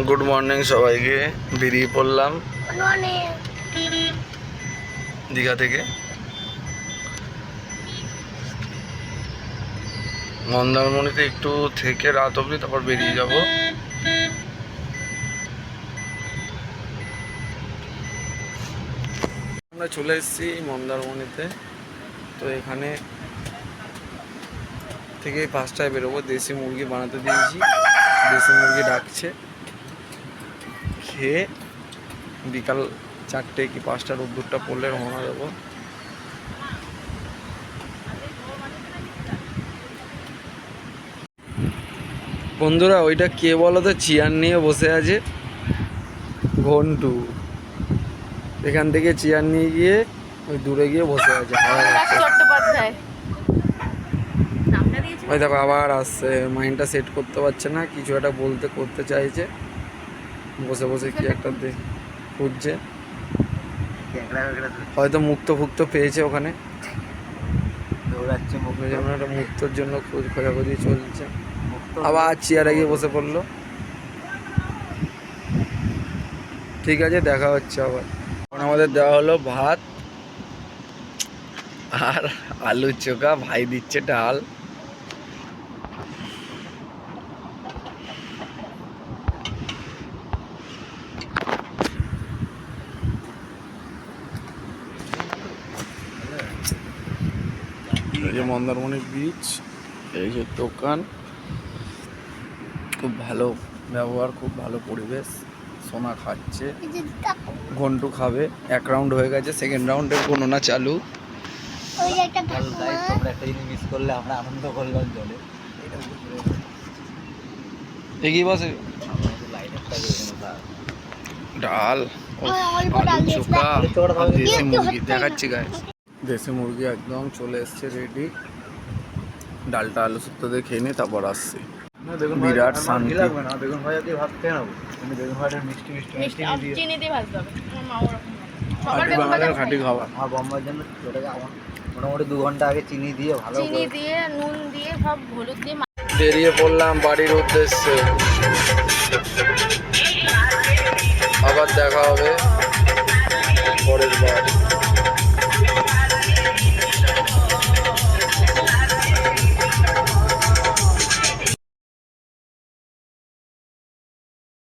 Good morning সবাইকে। বেরিয়ে পড়লাম দীঘা থেকে। মন্দারমণিতে একটু থেকে রাত অবধি তারপর বেরিয়ে যাব। আমরা চলে এসেছি মন্দারমণিতে। তো এখানে থেকে 5টায় বেরোবো। দেশি মুরগি বানাতে দিয়েছি, দেশি মুরগি ডাকছে। খেয়ে বিকাল 4টে কি 5টার রোদ্দুরটা পড়লে রওনা দেবো। বন্ধুরা, ওইটা কে বলো তো চেয়ার নিয়ে বসে আছে? ঘন্টু। এখান থেকে চেয়ার নিয়ে গিয়ে ওই দূরে গিয়ে বসে আছে। ওই দেখো আবার আসছে, মাইন্ডটা সেট করতে পারছে না, কিছু একটা করতে চাইছে। বসে বসে কি একটা খুঁজছে, হয়তো মুক্ত পেয়েছে ওখানে, দৌড়াচ্ছে। মুক্তর জন্য খোঁজাখুঁজি চলছে। আবার চেয়ারে গিয়ে বসে পড়লো। ঠিক আছে, দেখা হচ্ছে আবার। এখন আমাদের দেওয়া হলো ভাত আর আলু চোখা, ভাই দিচ্ছে ডাল। এই যে মন্দারমণি বিচ, এই যে দোকান, খুব ভালো ব্যবহার, খুব ভালো পরিবেশ। সোনা খাচ্ছে, ঘন্টু খাবে। 1 রাউন্ড হয়ে গেছে, সেকেন্ড রাউন্ডের গণনা চালু। তোমরা একটা জিনিস মিস করলে, আমরা আনন্দ করলাম জলে। এগিয়ে বসে ডাল, আলু চোখা, দেশি মুরগি দেখাচ্ছি গায়ে। দেশি মুরগি একদম চলে এসছে রেডি। ডালটা আলু শুক্তো দিয়ে খেয়ে নিই, তারপর আসছি। বিরাট শান্তি। বেগুন ভাজা দিয়ে ভাত খেয়ে নেবো। বেগুন ভাজাটা মিষ্টি চিনি দিয়ে ভাজতে হবে। খাঁটি খাবার। আমার বোম্বার জন্য মোটামুটি 2 ঘন্টা আগে চিনি দিয়ে ভালো চিনি দিয়ে নুন দিয়ে সব হলুদ দিয়ে বেরিয়ে পড়লাম বাড়ির উদ্দেশ্যে। আবার দেখা হবে পরের বার।